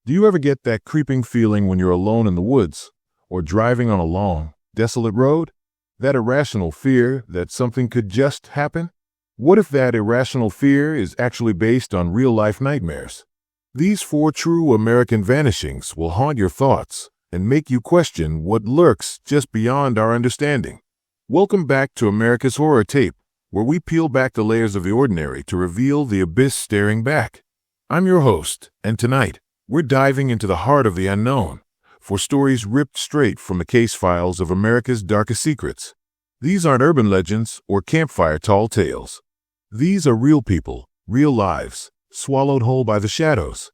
Do you ever get that creeping feeling when you're alone in the woods or driving on a long, desolate road? That irrational fear that something could just happen? What if that irrational fear is actually based on real-life nightmares? These 4 true American vanishings will haunt your thoughts and make you question what lurks just beyond our understanding. Welcome back to America's Horror Tape, where we peel back the layers of the ordinary to reveal the abyss staring back. I'm your host, and tonight, we're diving into the heart of the unknown for stories ripped straight from the case files of America's darkest secrets. These aren't urban legends or campfire tall tales. These are real people, real lives, swallowed whole by the shadows.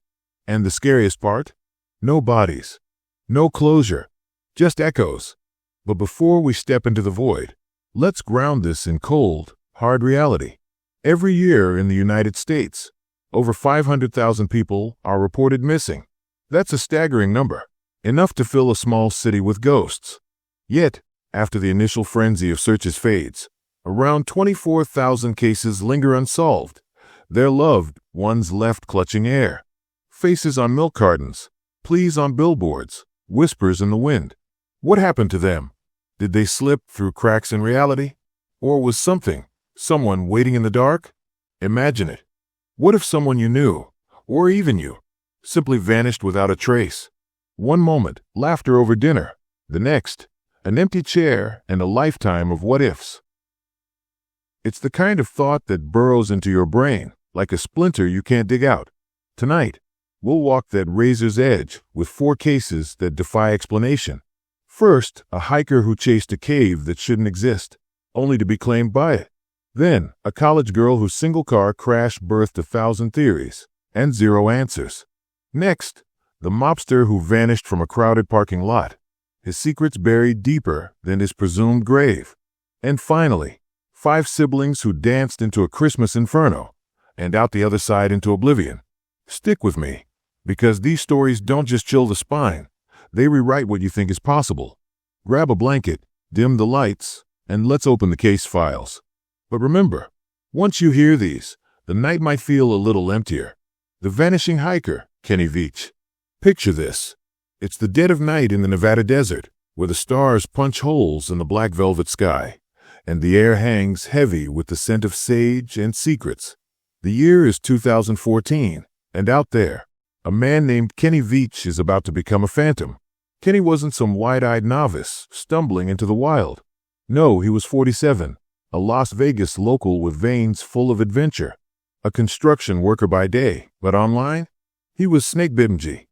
And the scariest part? No bodies. No closure. Just echoes. But before we step into the void, let's ground this in cold, hard reality. Every year in the United States, over 500,000 people are reported missing. That's a staggering number, enough to fill a small city with ghosts. Yet, after the initial frenzy of searches fades, around 24,000 cases linger unsolved, their loved ones left clutching air. Faces on milk cartons, pleas on billboards, whispers in the wind. What happened to them? Did they slip through cracks in reality? Or was someone waiting in the dark? Imagine it. What if someone you knew, or even you, simply vanished without a trace? One moment, laughter over dinner. The next, an empty chair and a lifetime of what-ifs. It's the kind of thought that burrows into your brain, like a splinter you can't dig out. Tonight, we'll walk that razor's edge with 4 cases that defy explanation. First, a hiker who chased a cave that shouldn't exist, only to be claimed by it. Then, a college girl whose single car crash birthed 1,000 theories and 0 answers. Next, the mobster who vanished from a crowded parking lot, his secrets buried deeper than his presumed grave. And finally, 5 siblings who danced into a Christmas inferno and out the other side into oblivion. Stick with me, because these stories don't just chill the spine, they rewrite what you think is possible. Grab a blanket, dim the lights, and let's open the case files. But remember, once you hear these, the night might feel a little emptier. The vanishing hiker, Kenny Veach. Picture this. It's the dead of night in the Nevada desert, where the stars punch holes in the black velvet sky, and the air hangs heavy with the scent of sage and secrets. The year is 2014, and out there, a man named Kenny Veach is about to become a phantom. Kenny wasn't some wide-eyed novice stumbling into the wild. No, he was 47. A Las Vegas local with veins full of adventure. A construction worker by day, but online, he was snake-bitten G.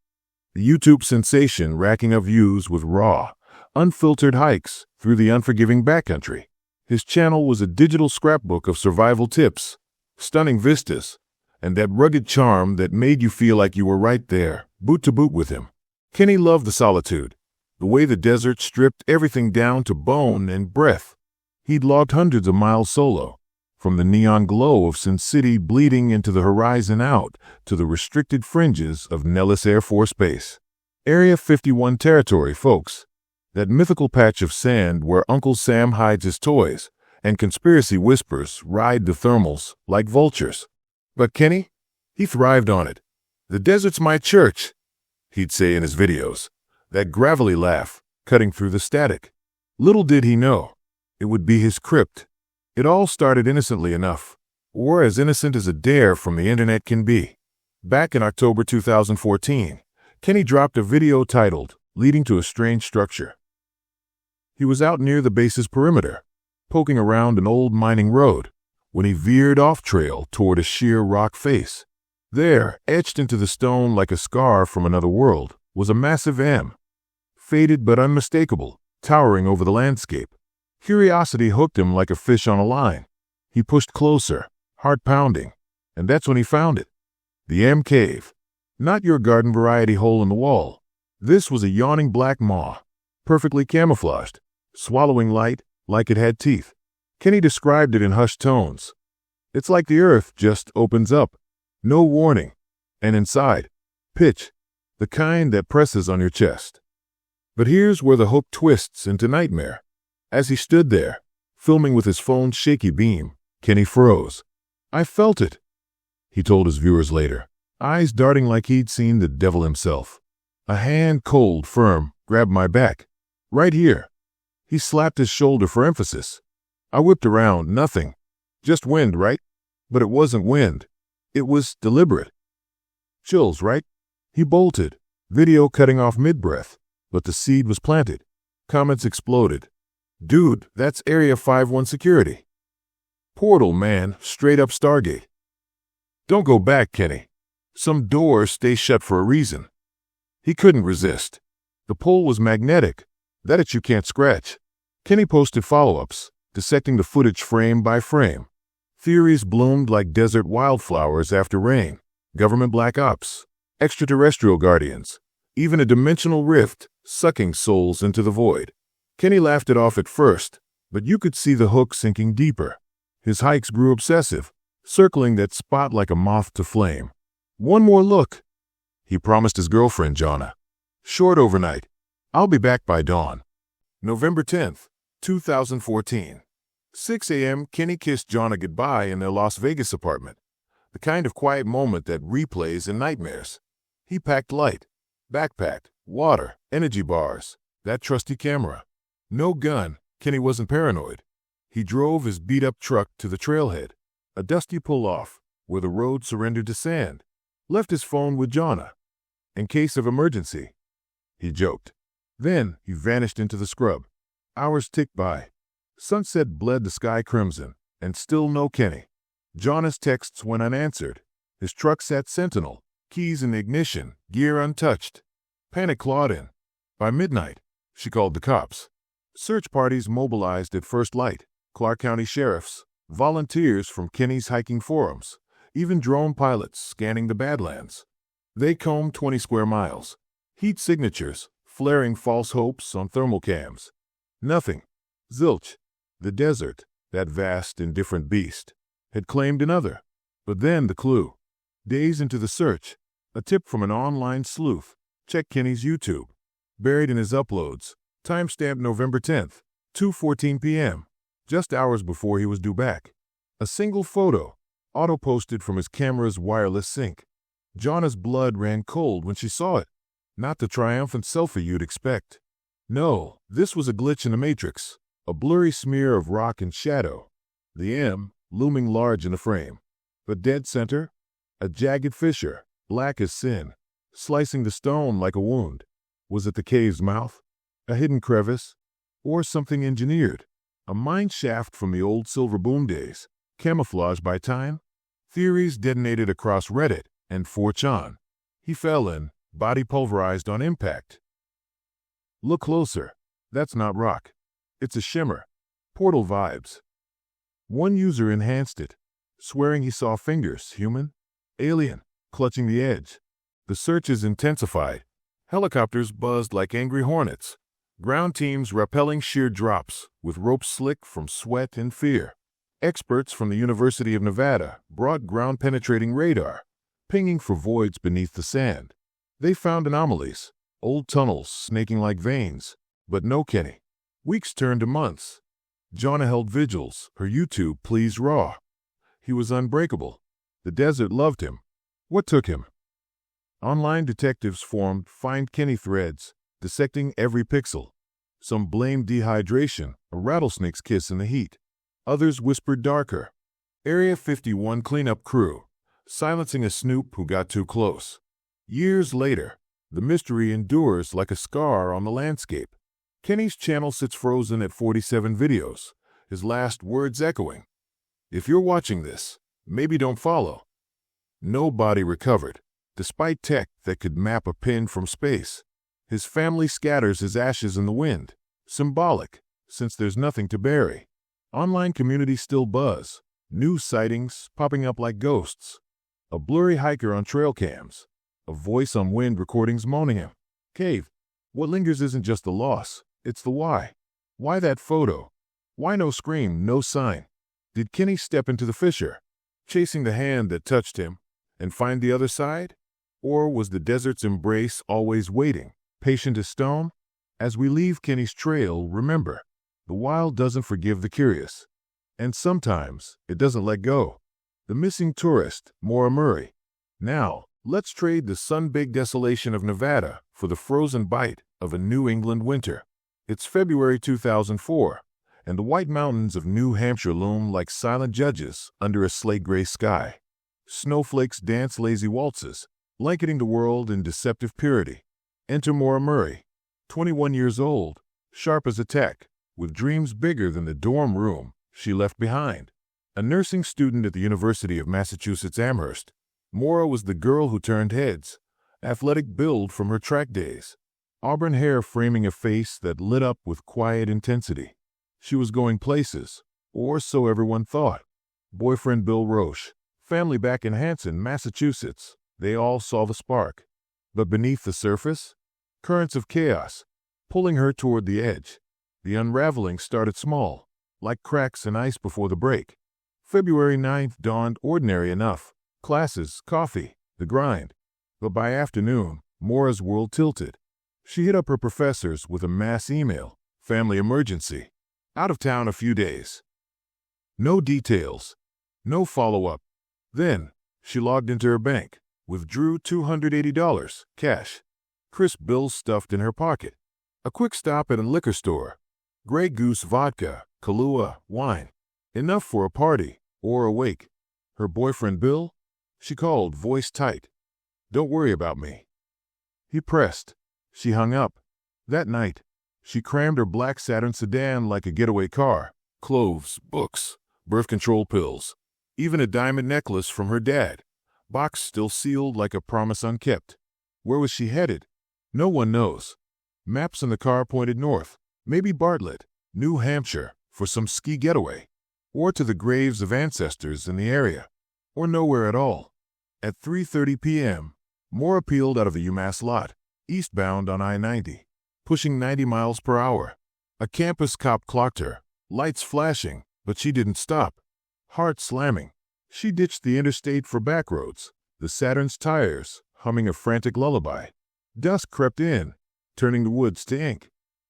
The YouTube sensation racking up views with raw, unfiltered hikes through the unforgiving backcountry. His channel was a digital scrapbook of survival tips, stunning vistas, and that rugged charm that made you feel like you were right there, boot to boot with him. Kenny loved the solitude, the way the desert stripped everything down to bone and breath. He'd logged hundreds of miles solo, from the neon glow of Sin City bleeding into the horizon out to the restricted fringes of Nellis Air Force Base. Area 51 territory, folks. That mythical patch of sand where Uncle Sam hides his toys and conspiracy whispers ride the thermals like vultures. But Kenny? He thrived on it. The desert's my church, he'd say in his videos, that gravelly laugh cutting through the static. Little did he know, it would be his crypt. It all started innocently enough, or as innocent as a dare from the internet can be. Back in October 2014, Kenny dropped a video titled, "Leading to a Strange Structure." He was out near the base's perimeter, poking around an old mining road, when he veered off trail toward a sheer rock face. There, etched into the stone like a scar from another world, was a massive M. Faded but unmistakable, towering over the landscape. Curiosity hooked him like a fish on a line. He pushed closer, heart pounding, and that's when he found it. The M cave. Not your garden variety hole in the wall. This was a yawning black maw, perfectly camouflaged, swallowing light like it had teeth. Kenny described it in hushed tones. It's like the earth just opens up. No warning. And inside, pitch. The kind that presses on your chest. But here's where the hook twists into nightmare. As he stood there, filming with his phone's shaky beam, Kenny froze. "I felt it," he told his viewers later. eyes darting like he'd seen the devil himself. A hand, cold, firm, grabbed my back. Right here. He slapped his shoulder for emphasis. I whipped around, nothing. Just wind, right? But it wasn't wind. It was deliberate. Chills, right? He bolted, video cutting off mid-breath, but the seed was planted. Comments exploded. Dude, that's Area 51 security. Portal, man, straight up Stargate. Don't go back, Kenny. Some doors stay shut for a reason. He couldn't resist. The pull was magnetic. That itch you can't scratch. Kenny posted follow-ups, dissecting the footage frame by frame. Theories bloomed like desert wildflowers after rain. Government black ops, extraterrestrial guardians, even a dimensional rift sucking souls into the void. Kenny laughed it off at first, but you could see the hook sinking deeper. His hikes grew obsessive, circling that spot like a moth to flame. One more look, he promised his girlfriend, Jonna. Short overnight. I'll be back by dawn. November 10th, 2014. 6 a.m., Kenny kissed Jonna goodbye in their Las Vegas apartment. The kind of quiet moment that replays in nightmares. He packed light, backpacked, water, energy bars, that trusty camera. No gun, Kenny wasn't paranoid. He drove his beat-up truck to the trailhead, a dusty pull-off where the road surrendered to sand. Left his phone with Jonna. In case of emergency, he joked. Then he vanished into the scrub. Hours ticked by. Sunset bled the sky crimson, and still no Kenny. Jonna's texts went unanswered. His truck sat sentinel, keys in the ignition, gear untouched. Panic clawed in. By midnight, she called the cops. Search parties mobilized at first light. Clark County sheriffs, volunteers from Kenny's hiking forums, even drone pilots scanning the Badlands. They combed 20 square miles. Heat signatures, flaring false hopes on thermal cams. Nothing. Zilch. The desert, that vast, indifferent beast, had claimed another. But then the clue. Days into the search, a tip from an online sleuth. Check Kenny's YouTube. Buried in his uploads. Timestamp November 10th, 2:14 p.m., just hours before he was due back. A single photo, auto-posted from his camera's wireless sync. Jonna's blood ran cold when she saw it. Not the triumphant selfie you'd expect. No, this was a glitch in the matrix, a blurry smear of rock and shadow. The M, looming large in the frame. But dead center, a jagged fissure, black as sin, slicing the stone like a wound. Was it the cave's mouth? A hidden crevice? Or something engineered? A mine shaft from the old silver boom days, camouflaged by time? Theories detonated across Reddit and 4chan. He fell in, body pulverized on impact. Look closer. That's not rock. It's a shimmer. Portal vibes. One user enhanced it, swearing he saw fingers, human, alien, clutching the edge. The searches intensified. Helicopters buzzed like angry hornets. Ground teams rappelling sheer drops, with ropes slick from sweat and fear. Experts from the University of Nevada brought ground-penetrating radar, pinging for voids beneath the sand. They found anomalies, old tunnels snaking like veins, but no Kenny. Weeks turned to months. Jonna held vigils, her YouTube pleas raw. He was unbreakable. The desert loved him. What took him? Online detectives formed Find Kenny threads, dissecting every pixel. Some blamed dehydration, a rattlesnake's kiss in the heat. Others whispered darker. Area 51 cleanup crew, silencing a snoop who got too close. Years later, the mystery endures like a scar on the landscape. Kenny's channel sits frozen at 47 videos, his last words echoing. If you're watching this, maybe don't follow. No body recovered, despite tech that could map a pin from space. His family scatters his ashes in the wind, symbolic, since there's nothing to bury. Online communities still buzz, news sightings popping up like ghosts. A blurry hiker on trail cams, a voice on wind recordings moaning him. Cave. What lingers isn't just the loss, it's the why. Why that photo? Why no scream, no sign? Did Kenny step into the fissure, chasing the hand that touched him, and find the other side? Or was the desert's embrace always waiting, patient as stone? As we leave Kenny's trail, remember, the wild doesn't forgive the curious. And sometimes, it doesn't let go. The missing tourist, Maura Murray. Now, Let's trade the sun-baked desolation of Nevada for the frozen bite of a New England winter. It's February 2004, and the white mountains of New Hampshire loom like silent judges under a slate-gray sky. Snowflakes dance lazy waltzes, blanketing the world in deceptive purity. Enter Maura Murray, 21 years old, sharp as a tack, with dreams bigger than the dorm room she left behind. A nursing student at the University of Massachusetts Amherst, Maura was the girl who turned heads, athletic build from her track days, auburn hair framing a face that lit up with quiet intensity. She was going places, or so everyone thought. Boyfriend Bill Roche, family back in Hanson, Massachusetts, they all saw the spark. But beneath the surface, currents of chaos, pulling her toward the edge. The unraveling started small, like cracks in ice before the break. February 9th dawned ordinary enough. Classes, coffee, the grind. But by afternoon, Maura's world tilted. She hit up her professors with a mass email. Family emergency. Out of town a few days. No details. No follow-up. Then, she logged into her bank, withdrew $280, cash. Crisp bills stuffed in her pocket. A quick stop at a liquor store. Grey Goose vodka, Kahlua, wine. Enough for a party, or a wake. Her boyfriend Bill? She called, voice tight. Don't worry about me. He pressed. She hung up. That night, she crammed her black Saturn sedan like a getaway car. Clothes, books, birth control pills. Even a diamond necklace from her dad. Box still sealed like a promise unkept. Where was she headed? No one knows. Maps in the car pointed north. Maybe Bartlett, New Hampshire, for some ski getaway. Or to the graves of ancestors in the area. Or nowhere at all. At 3:30 p.m., Maura peeled out of the UMass lot, eastbound on I-90, pushing 90 miles per hour. A campus cop clocked her, lights flashing, but she didn't stop. Heart slamming. She ditched the interstate for back roads, the Saturn's tires humming a frantic lullaby. Dusk crept in, turning the woods to ink.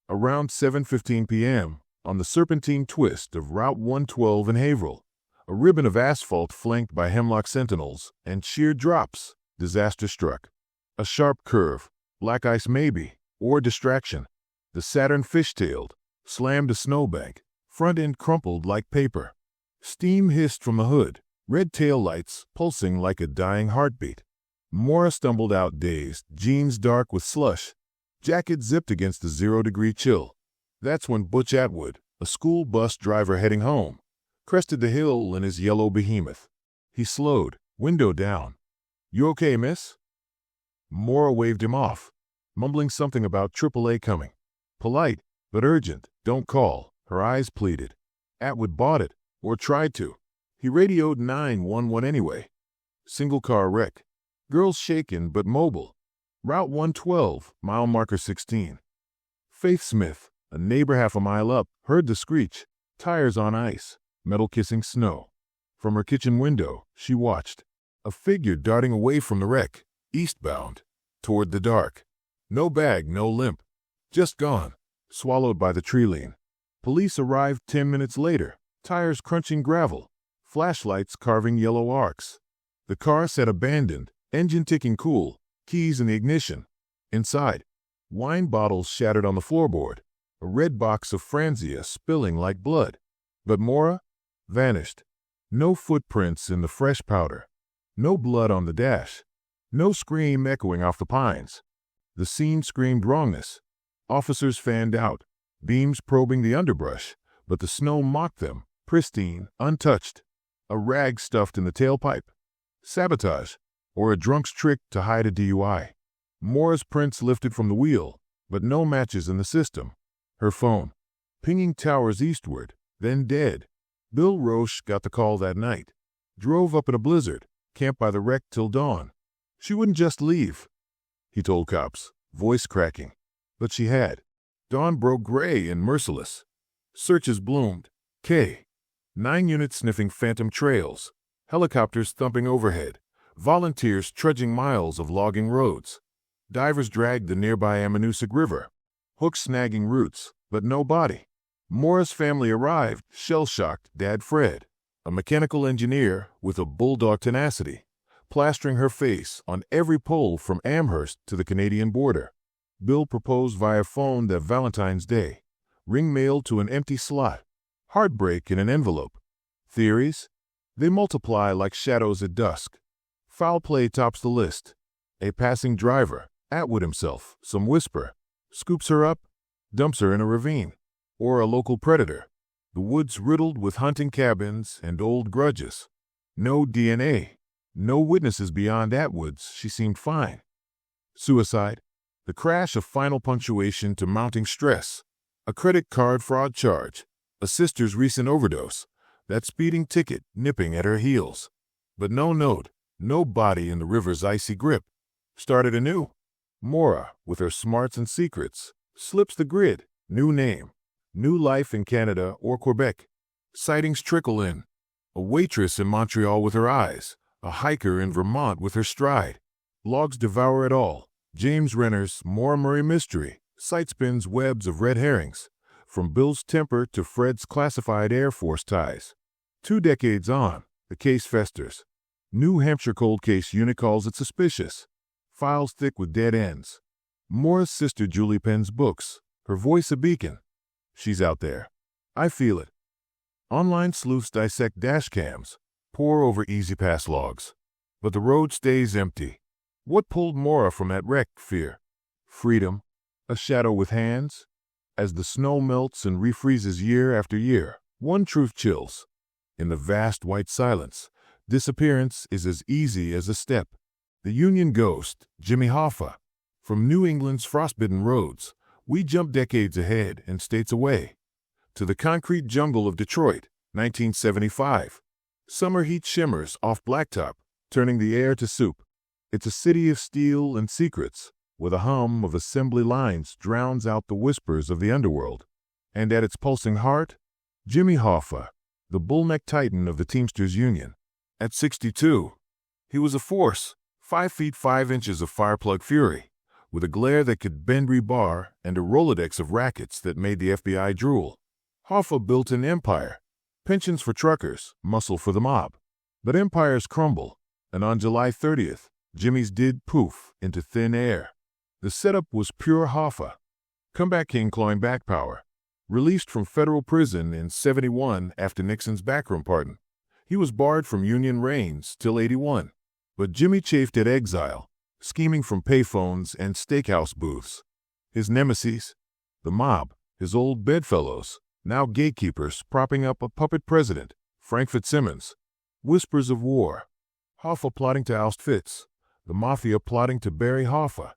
Around 7:15 p.m., on the serpentine twist of Route 112 in Haverhill, a ribbon of asphalt flanked by hemlock sentinels and sheer drops, disaster struck. A sharp curve, black ice maybe, or distraction. The Saturn fishtailed, slammed a snowbank, front end crumpled like paper. Steam hissed from the hood, red taillights pulsing like a dying heartbeat. Maura stumbled out dazed, jeans dark with slush, jacket zipped against the 0-degree chill. That's when Butch Atwood, a school bus driver heading home, crested the hill in his yellow behemoth. He slowed, window down. You okay, miss? Maura waved him off, mumbling something about AAA coming. Polite, but urgent. Don't call, her eyes pleaded. Atwood bought it, or tried to. He radioed 911 anyway. Single car wreck. Girls shaken but mobile. Route 112, mile marker 16. Faith Smith, a neighbor half a mile up, heard the screech. Tires on ice, metal kissing snow. From her kitchen window, she watched. A figure darting away from the wreck, eastbound, toward the dark. No bag, no limp. Just gone, swallowed by the tree lean. Police arrived 10 minutes later, tires crunching gravel, flashlights carving yellow arcs. The car sat abandoned, engine ticking cool, keys in the ignition. Inside, wine bottles shattered on the floorboard, a red box of Franzia spilling like blood. But Maura vanished. No footprints in the fresh powder. No blood on the dash. No scream echoing off the pines. The scene screamed wrongness. Officers fanned out, beams probing the underbrush, but the snow mocked them, pristine, untouched. A rag stuffed in the tailpipe. Sabotage, or a drunk's trick to hide a DUI. Maura's prints lifted from the wheel, but no matches in the system. Her phone, pinging towers eastward, then dead. Bill Roche got the call that night. Drove up in a blizzard, camped by the wreck till dawn. She wouldn't just leave, he told cops, voice cracking. But she had. Dawn broke gray and merciless. Searches bloomed. 9 units sniffing phantom trails. Helicopters thumping overhead. Volunteers trudging miles of logging roads. Divers dragged the nearby Ammonoosuc River. Hooks snagging roots, but no body. Maura's family arrived, shell-shocked. Dad Fred, a mechanical engineer with a bulldog tenacity, plastering her face on every pole from Amherst to the Canadian border. Bill proposed via phone that Valentine's Day. Ring mailed to an empty slot. Heartbreak in an envelope. Theories? They multiply like shadows at dusk. Foul play tops the list. A passing driver, Atwood himself, some whisper, scoops her up, dumps her in a ravine. Or a local predator. The woods riddled with hunting cabins and old grudges. No DNA. No witnesses beyond Atwood's. She seemed fine. Suicide? The crash of final punctuation to mounting stress. A credit card fraud charge. A sister's recent overdose. That speeding ticket nipping at her heels. But no note. No body in the river's icy grip. Started anew. Maura, with her smarts and secrets, slips the grid. New name. New life in Canada or Quebec. Sightings trickle in. A waitress in Montreal with her eyes. A hiker in Vermont with her stride. Logs devour it all. James Renner's Maura Murray mystery. Sight spins webs of red herrings. From Bill's temper to Fred's classified Air Force ties. 2 decades on, the case festers. New Hampshire cold case unit calls it suspicious. Files thick with dead ends. Maura's sister Julie pens books. Her voice a beacon. She's out there. I feel it. Online sleuths dissect dash cams, pore over E-ZPass logs. But the road stays empty. What pulled Maura from that wreck? Fear. Freedom. A shadow with hands. As the snow melts and refreezes year after year, one truth chills. In the vast white silence, disappearance is as easy as a step. The Union ghost, Jimmy Hoffa. From New England's frostbitten roads, we jump decades ahead and states away. To the concrete jungle of Detroit, 1975. Summer heat shimmers off blacktop, turning the air to soup. It's a city of steel and secrets, where the hum of assembly lines drowns out the whispers of the underworld. And at its pulsing heart, Jimmy Hoffa, the bull-necked titan of the Teamsters Union. At 62, he was a force, 5 feet 5 inches of fireplug fury, with a glare that could bend rebar and a Rolodex of rackets that made the FBI drool. Hoffa built an empire. Pensions for truckers, muscle for the mob. But empires crumble, and on July 30th, Jimmy's did poof into thin air. The setup was pure Hoffa. Comeback king clawing back power. Released from federal prison in 71 after Nixon's backroom pardon. He was barred from union reigns till 81. But Jimmy chafed at exile, scheming from payphones and steakhouse booths. His nemesis, the mob, his old bedfellows, now gatekeepers propping up a puppet president, Frank Fitzsimmons. Whispers of war. Hoffa plotting to oust Fitz, the mafia plotting to bury Hoffa.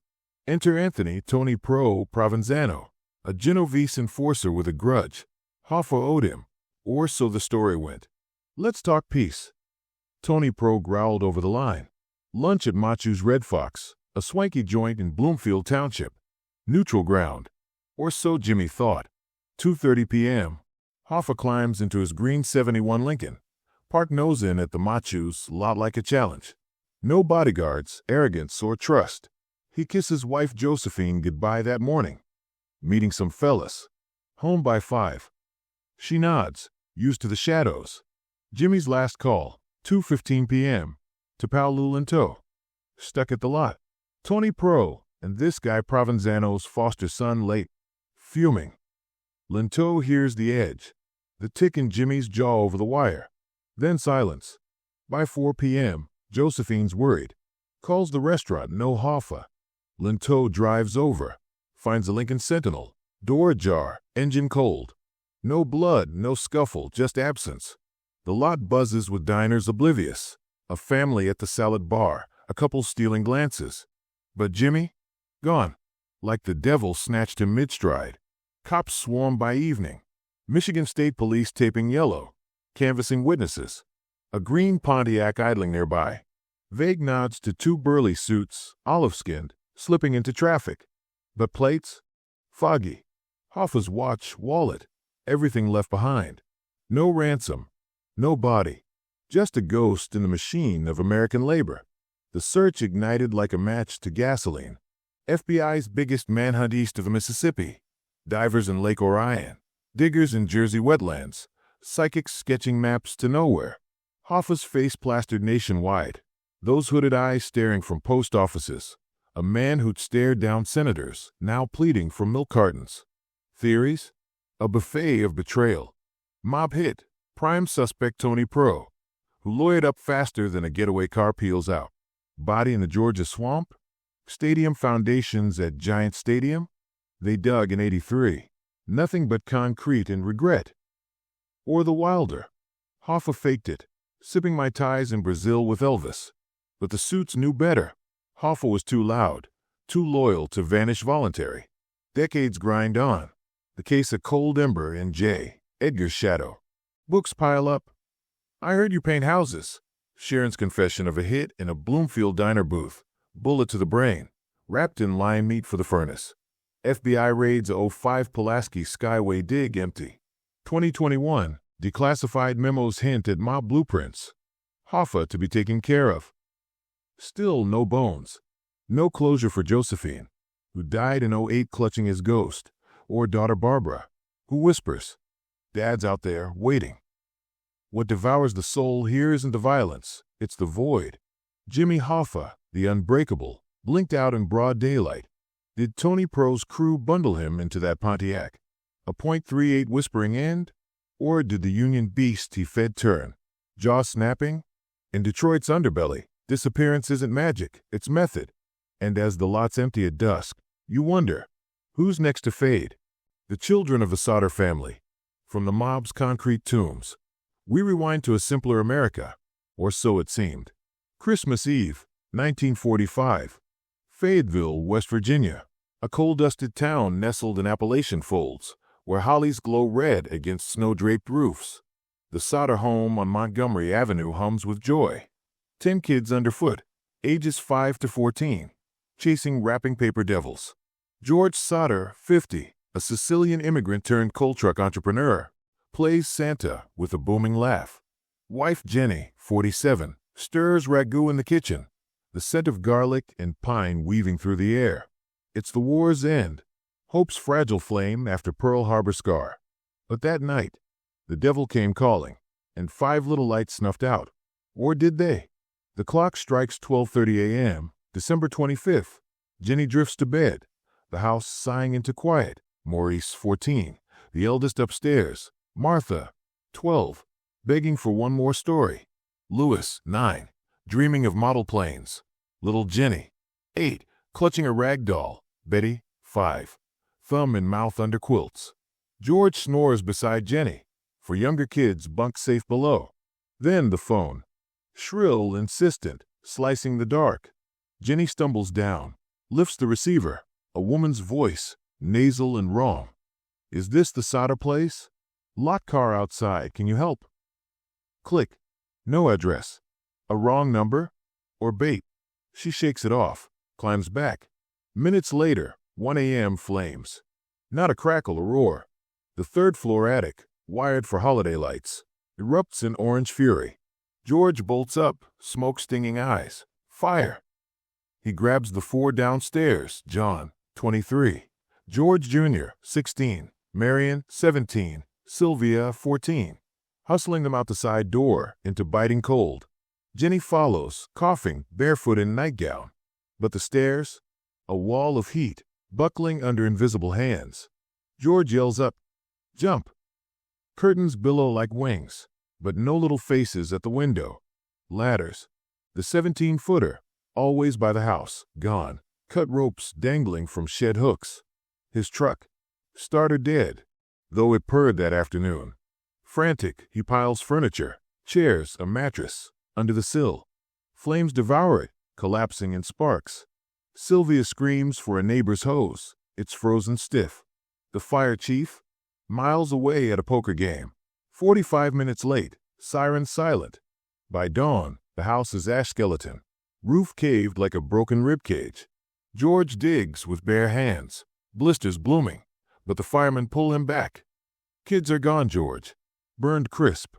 Enter Anthony Tony Pro Provenzano, a Genovese enforcer with a grudge. Hoffa owed him, or so the story went. Let's talk peace. Tony Pro growled over the line. Lunch at Machu's Red Fox, a swanky joint in Bloomfield Township. Neutral ground. Or so Jimmy thought. 2:30 p.m. Hoffa climbs into his green 71 Lincoln. Park nose in at the Machu's lot like a challenge. No bodyguards, arrogance, or trust. He kisses wife Josephine goodbye that morning. Meeting some fellas. Home by 5. She nods, used to the shadows. Jimmy's last call, 2:15 p.m. to pal Lou Linteau. Stuck at the lot. Tony Pro and this guy Provenzano's foster son late. Fuming. Linteau hears the edge. The tick in Jimmy's jaw over the wire. Then silence. By 4 p.m., Josephine's worried. Calls the restaurant, no Hoffa. Linteau drives over. Finds a Lincoln Sentinel. Door ajar, engine cold. No blood, no scuffle, just absence. The lot buzzes with diners oblivious. A family at the salad bar, a couple stealing glances. But Jimmy? Gone. Like the devil snatched him mid-stride. Cops swarm by evening. Michigan State Police taping yellow. Canvassing witnesses. A green Pontiac idling nearby. Vague nods to 2 burly suits, olive-skinned, slipping into traffic. But plates? Foggy. Hoffa's watch, wallet. Everything left behind. No ransom. No body. Just a ghost in the machine of American labor. The search ignited like a match to gasoline. FBI's biggest manhunt east of the Mississippi. Divers in Lake Orion. Diggers in Jersey wetlands. Psychics sketching maps to nowhere. Hoffa's face plastered nationwide. Those hooded eyes staring from post offices. A man who'd stared down senators, now pleading for milk cartons. Theories? A buffet of betrayal. Mob hit. Prime suspect Tony Pro, who lawyered up faster than a getaway car peels out. Body in the Georgia swamp? Stadium foundations at Giant Stadium? They dug in '83. Nothing but concrete and regret. Or the Wilder. Hoffa faked it, sipping Mai Tais in Brazil with Elvis. But the suits knew better. Hoffa was too loud, too loyal to vanish voluntary. Decades grind on. The case a cold ember in J. Edgar's shadow. Books pile up. I heard you paint houses. Sharon's confession of a hit in a Bloomfield diner booth. Bullet to the brain. Wrapped in lion meat for the furnace. FBI raids '05 Pulaski Skyway dig empty. 2021. Declassified memos hint at mob blueprints. Hoffa to be taken care of. Still no bones. No closure for Josephine, who died in '08 clutching his ghost, or daughter Barbara, who whispers, Dad's out there, waiting. What devours the soul here isn't the violence, it's the void. Jimmy Hoffa, the unbreakable, blinked out in broad daylight. Did Tony Pro's crew bundle him into that Pontiac? A .38 whispering end? Or did the Union beast he fed turn? Jaw snapping? In Detroit's underbelly, disappearance isn't magic, it's method. And as the lots empty at dusk, you wonder, who's next to fade? The children of the Sauter family. From the mob's concrete tombs, we rewind to a simpler America, or so it seemed. Christmas Eve, 1945. Fayetteville, West Virginia, a coal-dusted town nestled in Appalachian folds, where hollies glow red against snow-draped roofs. The Sauter home on Montgomery Avenue hums with joy. 10 kids underfoot, ages 5 to 14, chasing wrapping paper devils. George Sauter, 50, a Sicilian immigrant turned coal truck entrepreneur, plays Santa with a booming laugh. Wife Jenny, 47, stirs ragu in the kitchen, the scent of garlic and pine weaving through the air. It's the war's end, hope's fragile flame after Pearl Harbor scar. But that night, the devil came calling, and 5 little lights snuffed out. Or did they? The clock strikes 12:30 a.m., December 25th. Jenny drifts to bed, the house sighing into quiet. Maurice, 14, the eldest upstairs. Martha, 12, begging for one more story. Louis, 9, dreaming of model planes. Little Jenny, 8, clutching a rag doll. Betty, 5, thumb in mouth under quilts. George snores beside Jenny. For younger kids, bunk safe below. Then the phone. Shrill, insistent, slicing the dark. Jenny stumbles down, lifts the receiver. A woman's voice, nasal and wrong. Is this the Sauter place? Lot car outside, can you help? Click. No address. A wrong number? Or bait? She shakes it off, climbs back. Minutes later, 1 a.m. flames. Not a crackle or roar. The third-floor attic, wired for holiday lights, erupts in orange fury. George bolts up, smoke-stinging eyes. Fire! He grabs the 4 downstairs. John, 23. George Jr., 16. Marion, 17. Sylvia, 14. Hustling them out the side door, into biting cold. Jenny follows, coughing, barefoot in nightgown. But the stairs? A wall of heat, buckling under invisible hands. George yells up, "Jump!" Curtains billow like wings, but no little faces at the window. Ladders. The 17-footer, always by the house, gone. Cut ropes dangling from shed hooks. His truck. Starter dead, though it purred that afternoon. Frantic, he piles furniture, chairs, a mattress, under the sill. Flames devour it, collapsing in sparks. Sylvia screams for a neighbor's hose. It's frozen stiff. The fire chief? Miles away at a poker game. 45 minutes late, siren silent. By dawn, the house is ash skeleton. Roof caved like a broken ribcage. George digs with bare hands, blisters blooming, but the firemen pull him back. Kids are gone, George. Burned crisp.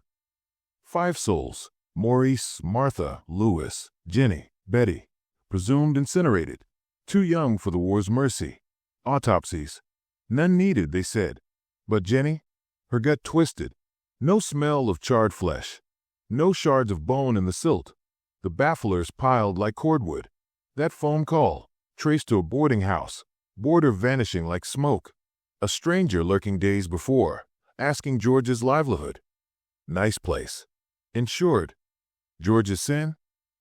5 souls. Maurice, Martha, Louis, Jenny, Betty. Presumed incinerated. Too young for the war's mercy. Autopsies. None needed, they said. But Jenny? Her gut twisted. No smell of charred flesh. No shards of bone in the silt. The bafflers piled like cordwood. That phone call, traced to a boarding house, boarder vanishing like smoke. A stranger lurking days before, asking George's livelihood. Nice place. Insured. George's sin?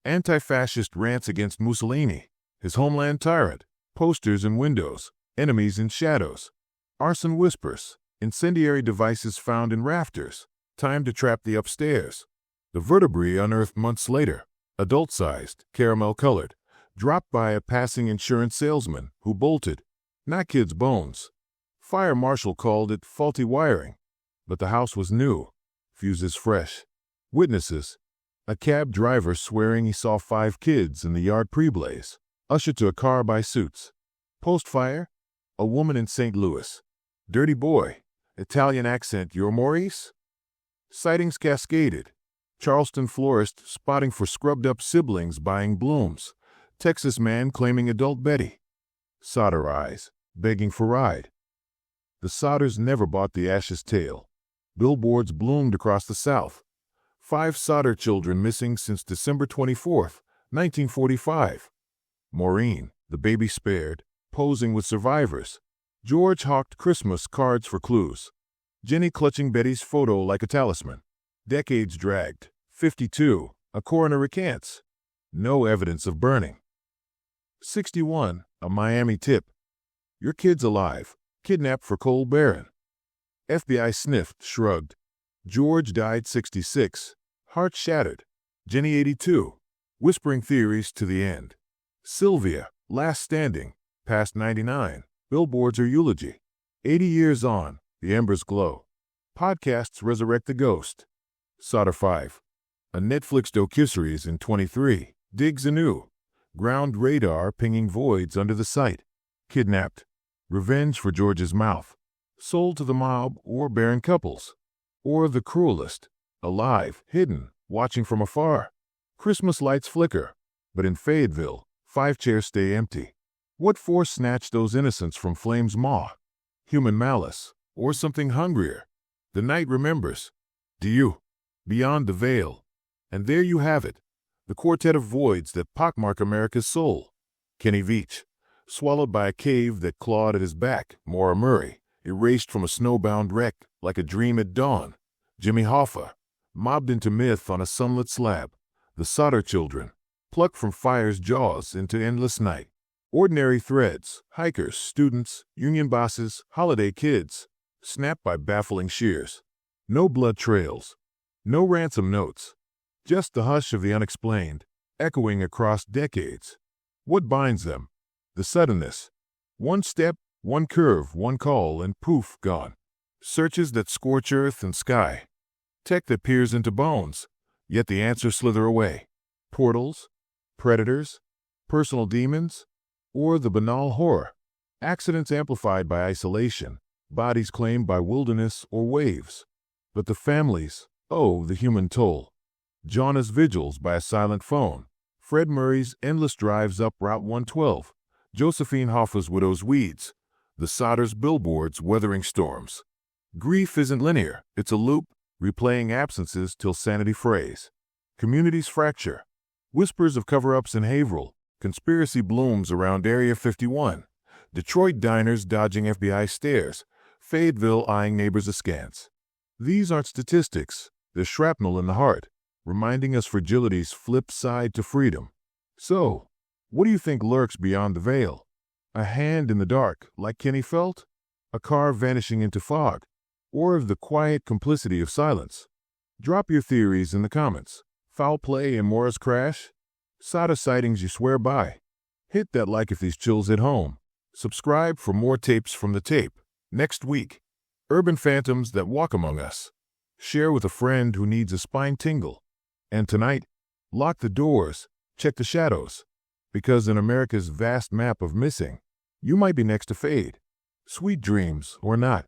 Anti-fascist rants against Mussolini, his homeland tyrant. Posters in windows, enemies in shadows. Arson whispers, incendiary devices found in rafters. Time to trap the upstairs. The vertebrae unearthed months later, adult-sized, caramel-colored, dropped by a passing insurance salesman who bolted. Not kids' bones. Fire marshal called it faulty wiring. But the house was new, fuses fresh. Witnesses. A cab driver swearing he saw 5 kids in the yard pre-blaze, ushered to a car by Suits. Post-fire, a woman in St. Louis. Dirty boy. Italian accent, you're Maurice? Sightings cascaded. Charleston florist spotting for scrubbed-up siblings buying blooms. Texas man claiming adult Betty. Sodder eyes, begging for ride. The Sodders never bought the Ash's tail. Billboards bloomed across the South. 5 Sodder children missing since December 24, 1945. Maureen, the baby spared, posing with survivors. George hawked Christmas cards for clues. Jenny clutching Betty's photo like a talisman. Decades dragged. 52. A coroner recants. No evidence of burning. 61. A Miami tip. Your kid's alive. Kidnapped for Cole Barron. FBI sniffed, shrugged. George died 66. Heart shattered. Jenny 82. Whispering theories to the end. Sylvia, last standing, past 99. Billboards or eulogy. 80 years on, the embers glow. Podcasts resurrect the ghost. Sodder 5. A Netflix docuseries in 23. Digs anew. Ground radar pinging voids under the site. Kidnapped. Revenge for George's mouth. Sold to the mob or barren couples. Or the cruelest. Alive, hidden, watching from afar. Christmas lights flicker. But in Fayetteville, 5 chairs stay empty. What force snatched those innocents from flame's maw? Human malice, or something hungrier? The night remembers. Do you? Beyond the veil. And there you have it. The quartet of voids that pockmark America's soul. Kenny Veach, swallowed by a cave that clawed at his back. Maura Murray, erased from a snowbound wreck like a dream at dawn. Jimmy Hoffa, mobbed into myth on a sunlit slab. The Sodder children, plucked from fire's jaws into endless night. Ordinary threads, hikers, students, union bosses, holiday kids, snapped by baffling shears. No blood trails. No ransom notes. Just the hush of the unexplained, echoing across decades. What binds them? The suddenness. One step, one curve, one call, and poof, gone. Searches that scorch earth and sky. Tech that peers into bones, yet the answers slither away. Portals? Predators? Personal demons? Or the banal horror? Accidents amplified by isolation, bodies claimed by wilderness or waves. But the families, oh, the human toll. Jana's vigils by a silent phone. Fred Murray's endless drives up Route 112. Josephine Hoffa's widow's weeds. The Sodders' billboards weathering storms. Grief isn't linear, it's a loop, replaying absences till sanity frays. Communities fracture. Whispers of cover-ups in Haverhill. Conspiracy blooms around Area 51. Detroit diners dodging FBI stares. Fayetteville eyeing neighbors askance. These aren't statistics, they're shrapnel in the heart, reminding us fragility's flip side to freedom. So, what do you think lurks beyond the veil? A hand in the dark, like Kenny felt? A car vanishing into fog? Or the quiet complicity of silence? Drop your theories in the comments. Foul play in Maura's crash? Sodder sightings you swear by? Hit that like if these chills hit home. Subscribe for more tapes from the tape. Next week, urban phantoms that walk among us. Share with a friend who needs a spine tingle. And tonight, lock the doors, check the shadows. Because in America's vast map of missing, you might be next to fade. Sweet dreams or not.